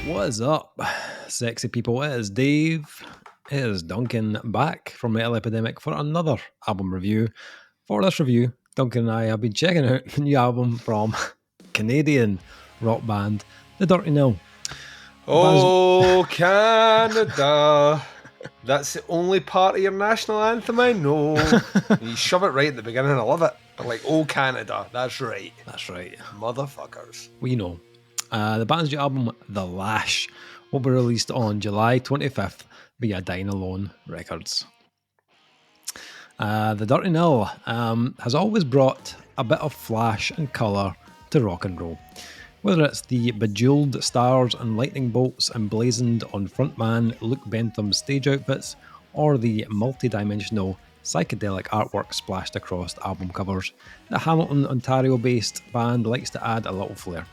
What's up, sexy people? It is Dave. It is Duncan back from Metal Epidemic for another album review. For this review, Duncan and I have been checking out the new album from Canadian rock band The Dirty Nil. Oh, Canada. That's the only part of your national anthem I know. You shove it right at the beginning, I love it. I'm like, oh, Canada. That's right. That's right. Motherfuckers. We know. The band's new album, The Lash, will be released on July 25th via Dine Alone Records. The Dirty Nil has always brought a bit of flash and colour to rock and roll. Whether it's the bejeweled stars and lightning bolts emblazoned on frontman Luke Bentham's stage outfits, or the multi-dimensional psychedelic artwork splashed across album covers, the Hamilton, Ontario-based band likes to add a little flair.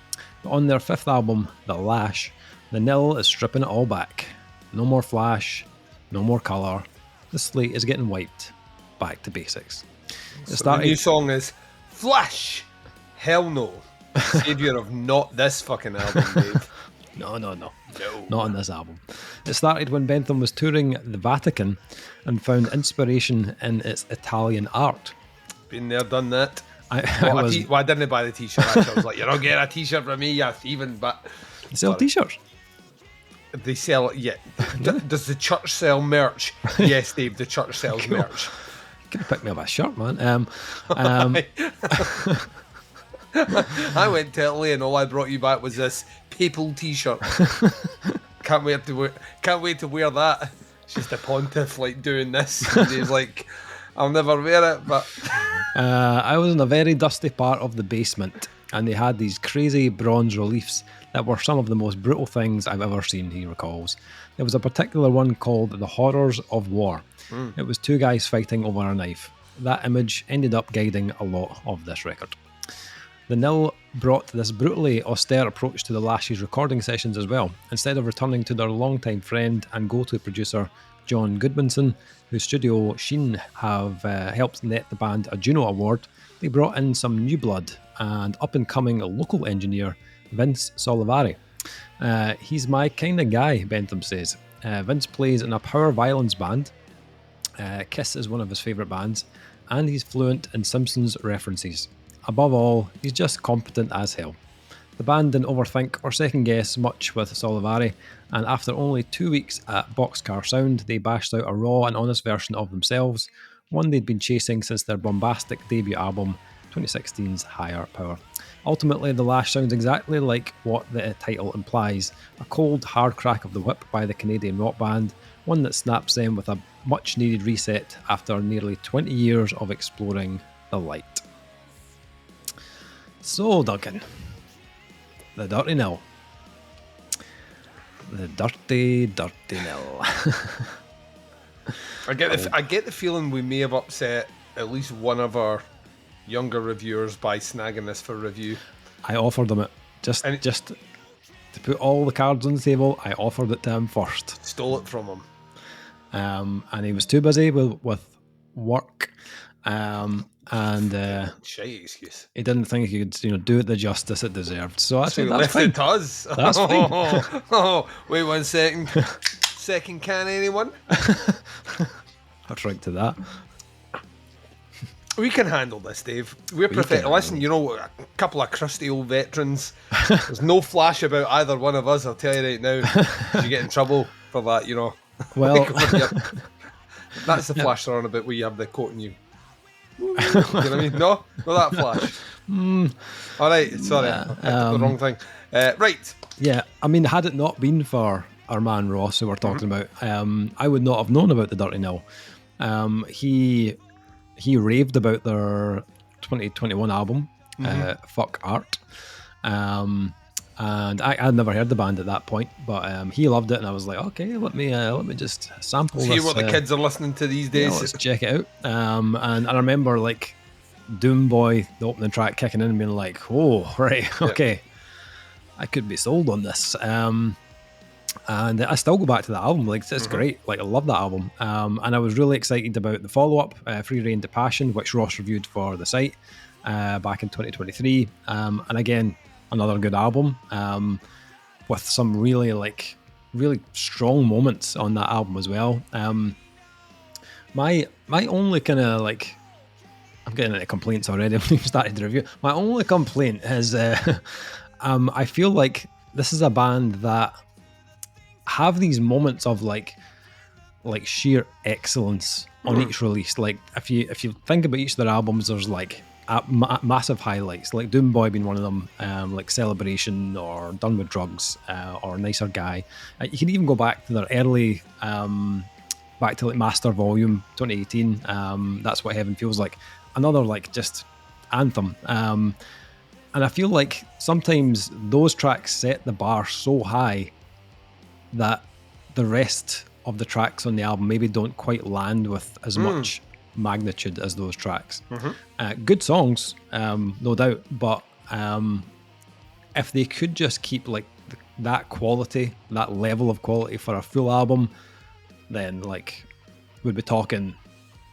But on their fifth album, The Lash, the Nil is stripping it all back. No more flash, no more colour. The slate is getting wiped. Back to basics. The new song is Flash. Hell no. Saviour of not this fucking album, Dave. No. Not on this album. It started when Bentham was touring the Vatican and found inspiration in its Italian art. Been there, done that. I didn't buy the t-shirt. Actually, I was like, you're not getting a t-shirt from me, you thieving, but... They sell t-shirts? They sell it, yeah. Does the church sell merch? Yes, Dave, the church sells merch. You could have picked me up a shirt, man. I went to Italy and all I brought you back was this papal t-shirt. Can't wait to wear that. It's just a pontiff like doing this. And he's like, I'll never wear it, but I was in a very dusty part of the basement, and they had these crazy bronze reliefs that were some of the most brutal things I've ever seen, he recalls. There was a particular one called The Horrors of War. It was two guys fighting over a knife. That image ended up guiding a lot of this record. The Nil brought this brutally austere approach to the Lash's recording sessions as well. Instead of returning to their longtime friend and go-to producer John Goodmanson, whose studio Sheen have helped net the band a Juno Award, they brought in some new blood and up-and-coming local engineer Vince Solivari. He's my kind of guy, Bentham says. Vince plays in a power violence band. Kiss is one of his favourite bands, and he's fluent in Simpsons references. Above all, he's just competent as hell. The band didn't overthink or second guess much with Solivari, and after only 2 weeks at Boxcar Sound, they bashed out a raw and honest version of themselves, one they'd been chasing since their bombastic debut album, 2016's Higher Power. Ultimately, The Lash sounds exactly like what the title implies, a cold, hard crack of the whip by the Canadian rock band, one that snaps them with a much-needed reset after nearly 20 years of exploring the light. So, Duncan, The Dirty Nil. The dirty Nil. I get the feeling we may have upset at least one of our younger reviewers by snagging this for review. I offered him it. Just to put all the cards on the table, I offered it to him first. Stole it from him. And he was too busy with work. Shite excuse. He didn't think he could, do it the justice it deserved. So I said, that's fine. It does. That's fine. Wait 1 second. Second can anyone? I'll drink to that. We can handle this, Dave. We're perfect. Listen, a couple of crusty old veterans. There's no flash about either one of us, I'll tell you right now. You get in trouble for that, Well, that's the flash they're on about where you have the coat and you. You know what I mean? No, not that flash. All right, sorry, I picked up the wrong thing. Right. Yeah, I mean, had it not been for our man Ross, who we're talking about, I would not have known about the Dirty Nil. He raved about their 2021 album, Fuck Art. And I had never heard the band at that point, but he loved it, and I was like, okay, let me just sample this. See what the kids are listening to these days. Let's check it out. And I remember like Doom Boy, the opening track, kicking in and being like, oh, right, okay, I could be sold on this. And I still go back to the album. Like, it's great. Like, I love that album. And I was really excited about the follow-up, Free Rein to Passion, which Ross reviewed for the site. back in 2023. And again, another good album with some really strong moments on that album as well. My only kind of like, I'm getting into complaints already. I've even started the review. My only complaint is I feel like this is a band that have these moments of like sheer excellence on each release. Like if you think about each of their albums, there's like massive highlights, like Doom Boy being one of them, like Celebration or Done with Drugs, or Nicer Guy. You can even go back to their early, back to like Master Volume 2018. That's What Heaven Feels Like. Another like just anthem. And I feel like sometimes those tracks set the bar so high that the rest of the tracks on the album maybe don't quite land with as much magnitude as those tracks. Good songs, no doubt, but if they could just keep like that quality, that level of quality for a full album, then like we'd be talking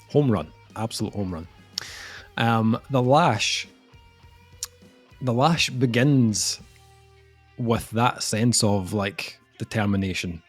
home run, absolute home run. The Lash begins with that sense of like determination.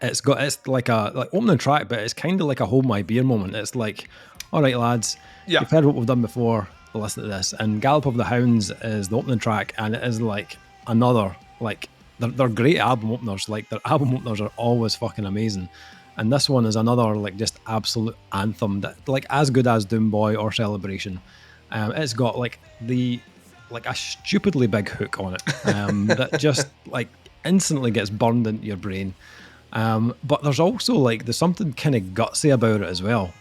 It's like a opening track, but it's kind of like a hold my beer moment. It's like, all right, lads, you've heard what we've done before. Listen to this. And Gallop of the Hounds is the opening track, and it is like another like they're great album openers. Like their album openers are always fucking amazing. And this one is another like just absolute anthem that like as good as Doom Boy or Celebration. It's got like a stupidly big hook on it that just like instantly gets burned into your brain. But there's also like there's something kind of gutsy about it as well,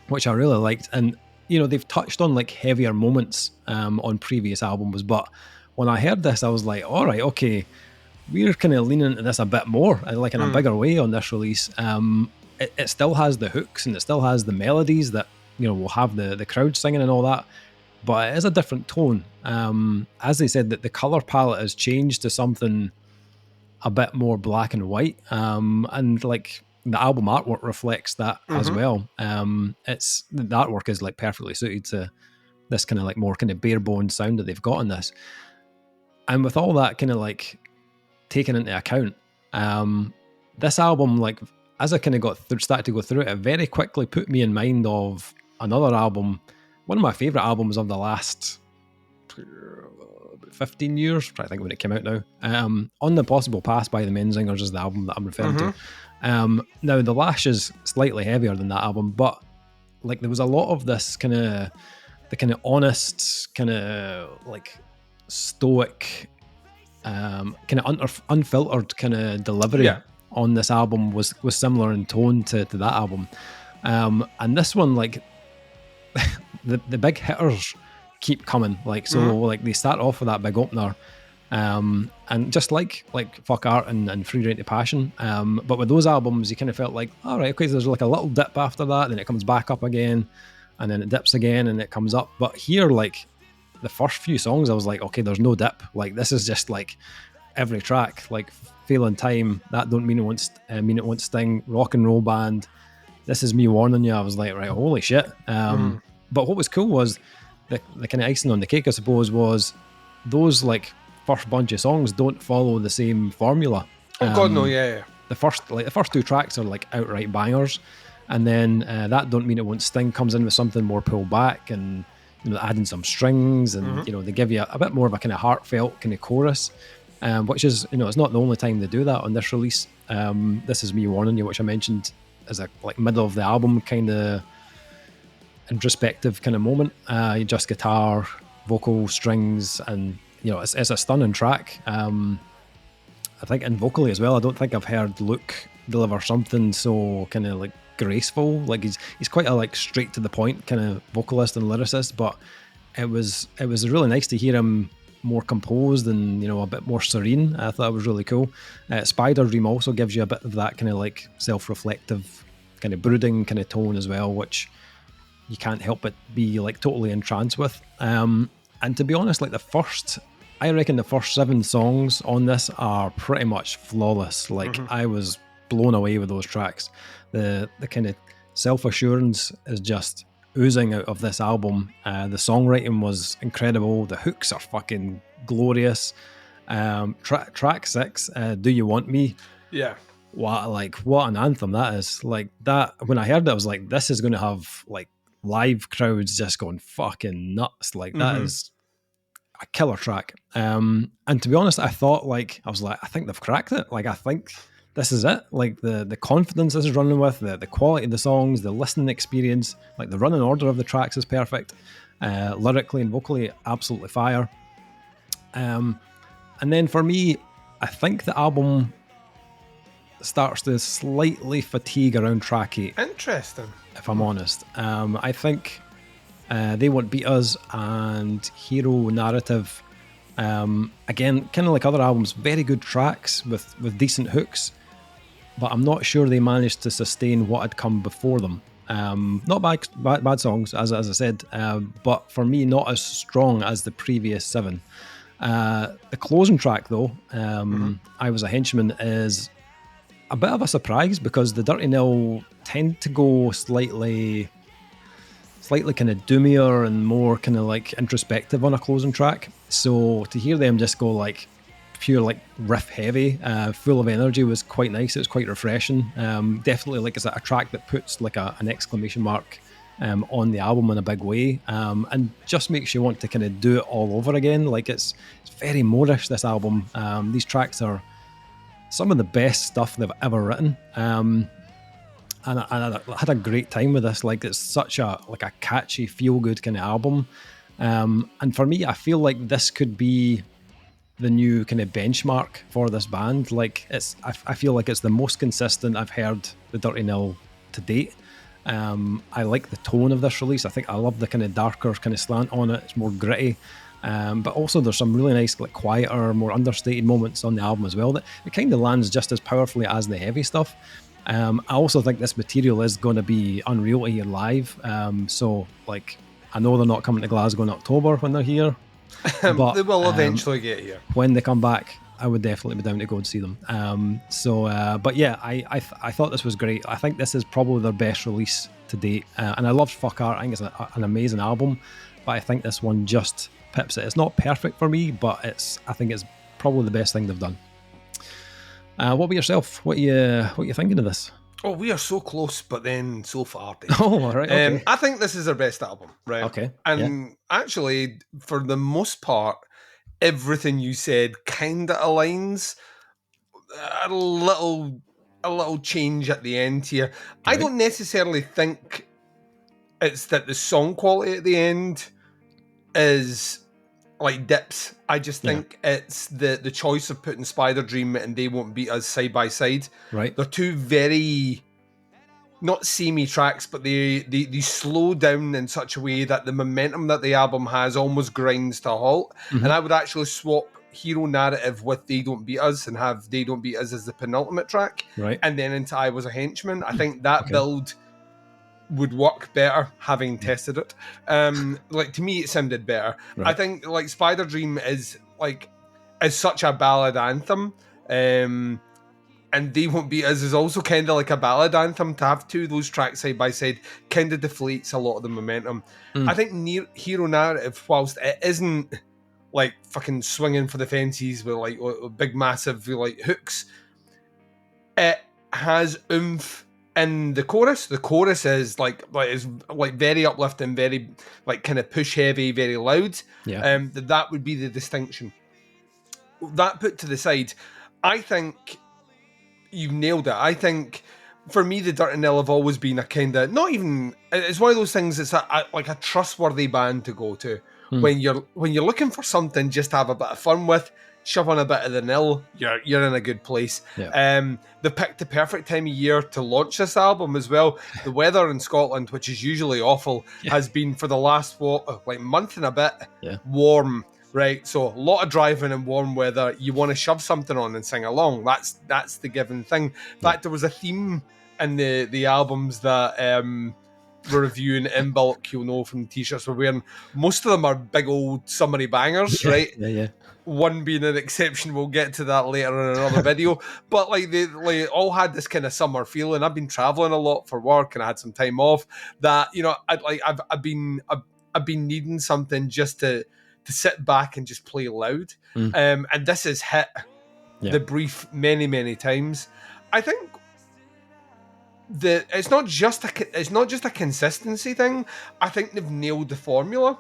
which I really liked. And you know they've touched on like heavier moments on previous albums, but when I heard this, I was like, all right, okay, we're kind of leaning into this a bit more, like in a bigger way on this release. It still has the hooks and it still has the melodies that you know will have the crowd singing and all that, but it is a different tone. As they said, that the color palette has changed to something a bit more black and white, and like the album artwork reflects that as well. It's the artwork is like perfectly suited to this kind of like more kind of bare bones sound that they've got in this, and with all that kind of like taken into account, this album, like as I kind of started to go through it, it very quickly put me in mind of another album, one of my favorite albums of the last 15 years, I think when it came out now. On the Possible Past by the Menzingers is the album that I'm referring to. Now the Lash is slightly heavier than that album, but like there was a lot of this kind of the kind of honest, kind of like stoic, kind of unfiltered kind of delivery on this album was similar in tone to that album. And this one, like the big hitters keep coming, like so like they start off with that big opener, and just like Fuck Art and Free Rein to Passion, but with those albums you kind of felt like, all right, okay, so there's like a little dip after that, then it comes back up again, and then it dips again and it comes up. But here, like the first few songs, I was like, okay, there's no dip, like this is just like every track, like Feeling Time, That Don't Mean It Won't Sting, Rock and Roll Band, This Is Me Warning You. I was like, right, holy shit. But what was cool was the kind of icing on the cake, I suppose, was those like first bunch of songs don't follow the same formula. God, no, yeah. The first two tracks are like outright bangers, and then That Don't Mean It Won't Sting comes in with something more pulled back, and you know, adding some strings, and you know, they give you a bit more of a kind of heartfelt kind of chorus, which is, you know, it's not the only time they do that on this release. This Is Me Warning You, which I mentioned as a like middle of the album kind of introspective kind of moment. Just guitar, vocal, strings, and you know, it's a stunning track. I think, and vocally as well, I don't think I've heard Luke deliver something so kind of like graceful. Like he's quite a like straight to the point kind of vocalist and lyricist, but it was really nice to hear him more composed and, you know, a bit more serene. I thought it was really cool. Spider Dream also gives you a bit of that kind of like self-reflective kind of brooding kind of tone as well, which you can't help but be like totally entranced with. And to be honest, like I reckon the first 7 songs on this are pretty much flawless. Like I was blown away with those tracks. The kind of self-assurance is just oozing out of this album. The songwriting was incredible. The hooks are fucking glorious. Track 6, Do You Want Me? Yeah. What an anthem that is. Like that, when I heard it, I was like, this is going to have like live crowds just going fucking nuts. Like that is a killer track. And to be honest, I was like, I think they've cracked it. Like, I think this is it. Like the confidence this is running with, the quality of the songs, the listening experience, like the running order of the tracks is perfect. Lyrically and vocally, absolutely fire. And then for me, I think the album starts to slightly fatigue around track 8. Interesting. If I'm honest. I think They Won't Beat Us and Hero Narrative, again, kind of like other albums, very good tracks with decent hooks, but I'm not sure they managed to sustain what had come before them. Not bad songs, as I said, but for me, not as strong as the previous 7. The closing track, though, I Was a Henchman, is a bit of a surprise because the Dirty Nil tend to go slightly kind of doomier and more kind of like introspective on a closing track. So to hear them just go like pure like riff heavy, full of energy, was quite nice. It was quite refreshing. Definitely like it's a track that puts like an exclamation mark on the album in a big way, and just makes you want to kind of do it all over again. Like it's very Moorish, this album. These tracks are some of the best stuff they've ever written. And I had a great time with this. Like it's such a catchy, feel good kind of album. And for me, I feel like this could be the new kind of benchmark for this band. Like I feel like it's the most consistent I've heard the Dirty Nil to date. I like the tone of this release. I think I love the kind of darker kind of slant on it. It's more gritty. But also there's some really nice, like quieter, more understated moments on the album as well that it kind of lands just as powerfully as the heavy stuff. I also think this material is going to be unreal to hear live. So like, I know they're not coming to Glasgow in October when they're here, but they will eventually get here. When they come back, I would definitely be down to go and see them. But yeah, I thought this was great. I think this is probably their best release to date. And I loved Fuck Art. I think it's an amazing album, but I think this one just pips it. It's not perfect for me, but I think it's probably the best thing they've done. What about yourself? What are you thinking of this? Oh, we are so close, but then so far. Oh, all right. Okay. I think this is their best album, right? Okay. And actually, for the most part, everything you said kind of aligns. A little change at the end here. Right. I don't necessarily think it's that the song quality at the end is like dips. I just think it's the choice of putting Spider Dream and They Won't Beat Us side by side. Right. They're two very not samey tracks, but they slow down in such a way that the momentum that the album has almost grinds to a halt. Mm-hmm. And I would actually swap Hero Narrative with They Don't Beat Us and have They Don't Beat Us as the penultimate track. Right. And then into I Was a Henchman. I think that build would work better, having tested it. Like, to me, it sounded better. Right. I think like Spider Dream is such a ballad anthem, and They Won't Beat Us is also kind of like a ballad anthem. To have two of those tracks side by side kind of deflates a lot of the momentum. I think Hero Narrative, whilst it isn't like fucking swinging for the fences with like big massive like hooks, it has oomph in the chorus. The chorus is like very uplifting, very like kind of push heavy, very loud. Yeah. That would be the distinction. That put to the side, I think you've nailed it. I think for me, the Dirty Nil have always been a kind of, not even, it's one of those things. It's like a trustworthy band to go to when you're looking for something just to have a bit of fun with. Shove on a bit of the Nil, you're in a good place. Yeah. They picked the perfect time of year to launch this album as well. The weather in Scotland, which is usually awful, has been for the last month and a bit warm. Right, so a lot of driving in warm weather. You want to shove something on and sing along. That's the given thing. In fact, there was a theme in the albums that we're reviewing in bulk, you'll know from the t-shirts we're wearing, most of them are big old summary bangers, right? Yeah. One being an exception, we'll get to that later in another video. But like they all had this kind of summer feeling. I've been traveling a lot for work, and I had some time off. That I've been needing something just to sit back and just play loud. And this has hit the brief many times. I think it's not just a consistency thing. I think they've nailed the formula.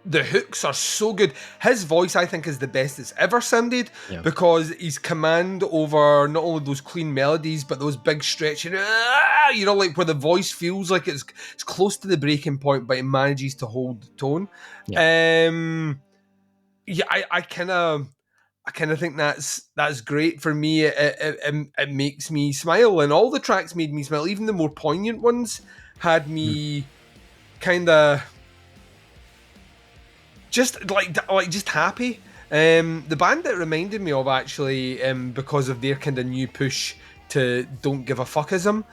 The hooks are so good. His voice, I think, is the best it's ever sounded because he's command over not only those clean melodies, but those big stretching, like where the voice feels like it's close to the breaking point, but it manages to hold the tone. I kind of think that's great for me. It makes me smile, and all the tracks made me smile. Even the more poignant ones had me kind of just happy. The band that reminded me of actually, because of their kind of new push to don't give a fuckism,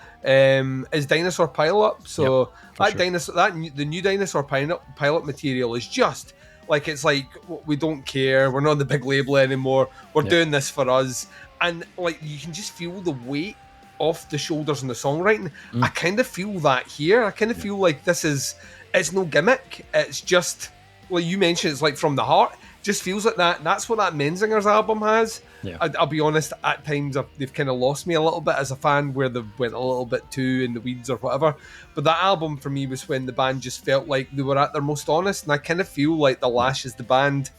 is Dinosaur Pilot. So the new Dinosaur Pilot material is just like, it's like, we don't care, we're not on the big label anymore, we're doing this for us, and like you can just feel the weight off the shoulders in the songwriting. I kind of feel that here. I kind of feel like it's no gimmick, it's just like you mentioned, it's like from the heart. Just feels like that. And that's what that Menzingers album has. I'll be honest, at times they've kind of lost me a little bit as a fan, where they went a little bit too in the weeds or whatever. But that album for me was when the band just felt like they were at their most honest, and I kind of feel like the Lash is the band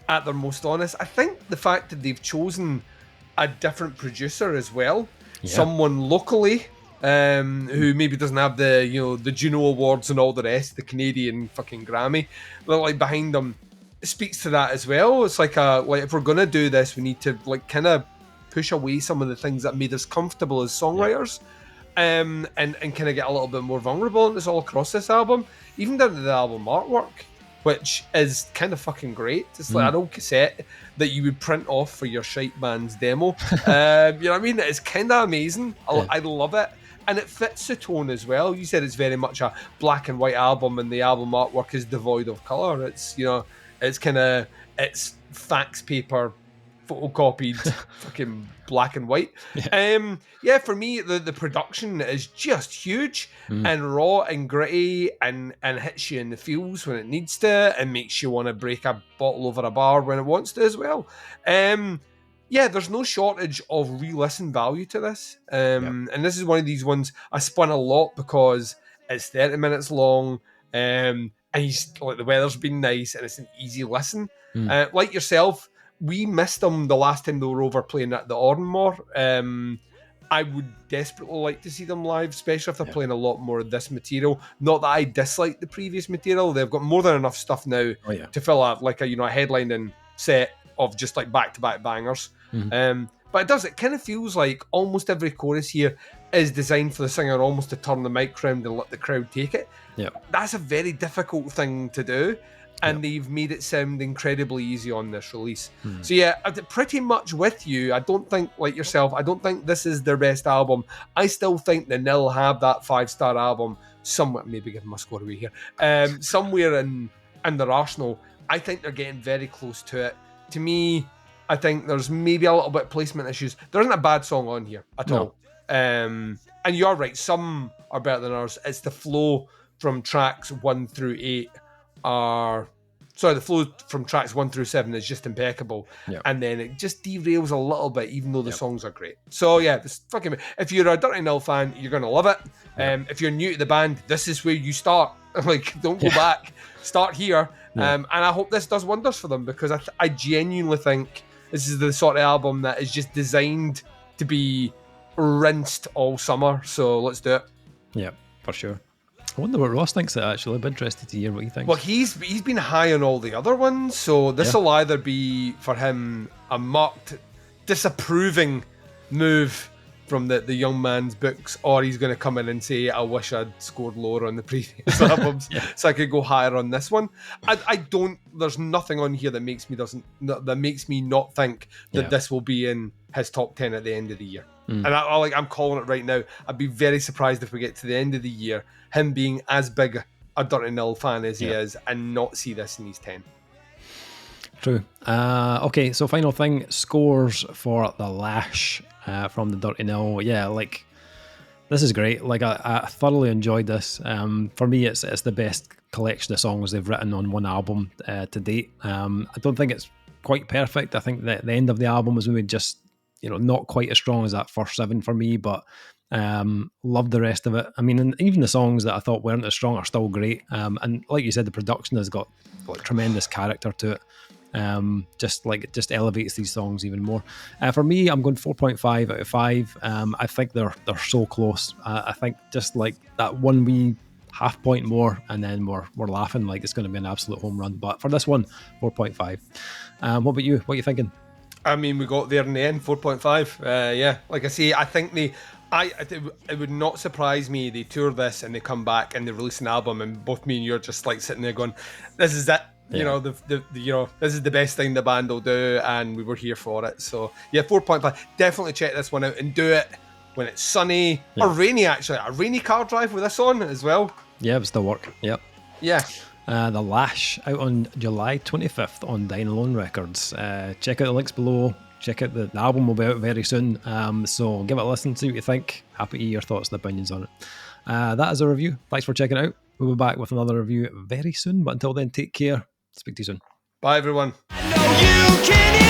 at their most honest. I think the fact that they've chosen a different producer as well, someone locally, who maybe doesn't have the the Juno Awards and all the rest, the Canadian fucking Grammy, but like behind them, speaks to that as well. It's like if we're gonna do this, we need to like kind of push away some of the things that made us comfortable as songwriters, and kind of get a little bit more vulnerable. And it's all across this album, even down to the album artwork, which is kind of fucking great. It's like an old cassette that you would print off for your shite band's demo. You know what I mean? It's kind of amazing. I love it. And it fits the tone as well. You said it's very much a black and white album, and the album artwork is devoid of colour. It's, it's fax paper photocopied fucking black and white. For me, the production is just huge and raw and gritty, and hits you in the feels when it needs to, and makes you want to break a bottle over a bar when it wants to as well. There's no shortage of re-listen value to this. And this is one of these ones I spun a lot because it's 30 minutes long, and the weather's been nice, and it's an easy listen. Like yourself, we missed them the last time they were over playing at the Oranmore. I would desperately like to see them live, especially if they're playing a lot more of this material. Not that I dislike the previous material; they've got more than enough stuff now to fill out like a headlining set of just like back-to-back bangers. But it kind of feels like almost every chorus here is designed for the singer almost to turn the mic round and let the crowd take it. That's a very difficult thing to do, and they've made it sound incredibly easy on this release. So I'm pretty much with you. I don't think, like yourself, I don't think this is their best album. I still think the Nil have that 5-star album somewhere, maybe giving my score away here, somewhere in their arsenal. I think they're getting very close to it. To me, I think there's maybe a little bit of placement issues. There isn't a bad song on here at all. And you're right, some are better than others. It's the flow from tracks 1 through 8 the flow from tracks 1 through 7 is just impeccable. And then it just derails a little bit, even though the songs are great. So this fucking, if you're a Dirty Nil fan, you're going to love it. If you're new to the band, this is where you start. Like, don't go back. Start here. And I hope this does wonders for them, because I genuinely think this is the sort of album that is just designed to be rinsed all summer. So let's do it. Yeah, for sure. I wonder what Ross thinks of it, actually. I'd be interested to hear what he thinks. Well, he's been high on all the other ones, so this will either be, for him, a marked disapproving move from the young man's books, or he's going to come in and say, I wish I'd scored lower on the previous albums so I could go higher on this one. I don't, there's nothing on here that makes me not think that this will be in his top 10 at the end of the year. And I'm calling it right now. I'd be very surprised if we get to the end of the year, him being as big a Dirty Nil fan as he is, and not see this in his 10. True. Okay, so final thing, scores for the Lash from the Dirty Nil. Yeah, like, this is great. Like, I thoroughly enjoyed this. For me, it's the best collection of songs they've written on one album to date. I don't think it's quite perfect. I think that the end of the album was maybe just, not quite as strong as that first 7 for me, but loved the rest of it. I mean, and even the songs that I thought weren't as strong are still great. And like you said, the production has got tremendous character to it. Just elevates these songs even more. For me, I'm going 4.5 out of 5. I think they're so close. I think just like that one wee half point more, and then we're laughing like it's going to be an absolute home run. But for this one, 4.5. What about you? What are you thinking? I mean, we got there in the end, 4.5. Yeah, like I say, I think it would not surprise me they tour this and they come back and they release an album, and both me and you're just like sitting there going, "This is it." Yeah. This is the best thing the band will do, and we were here for it. So yeah, 4.5. Definitely check this one out and do it when it's sunny or rainy. Actually, a rainy car drive with this on as well. Yeah, it would still work. Yep. Yeah. The Lash out on July 25th on Dine Alone Records. Check out the links below. Check out the album will be out very soon. So give it a listen, see what you think. Happy to hear your thoughts and opinions on it. That is a review. Thanks for checking it out. We'll be back with another review very soon. But until then, take care. Speak to you soon. Bye, everyone. I know you can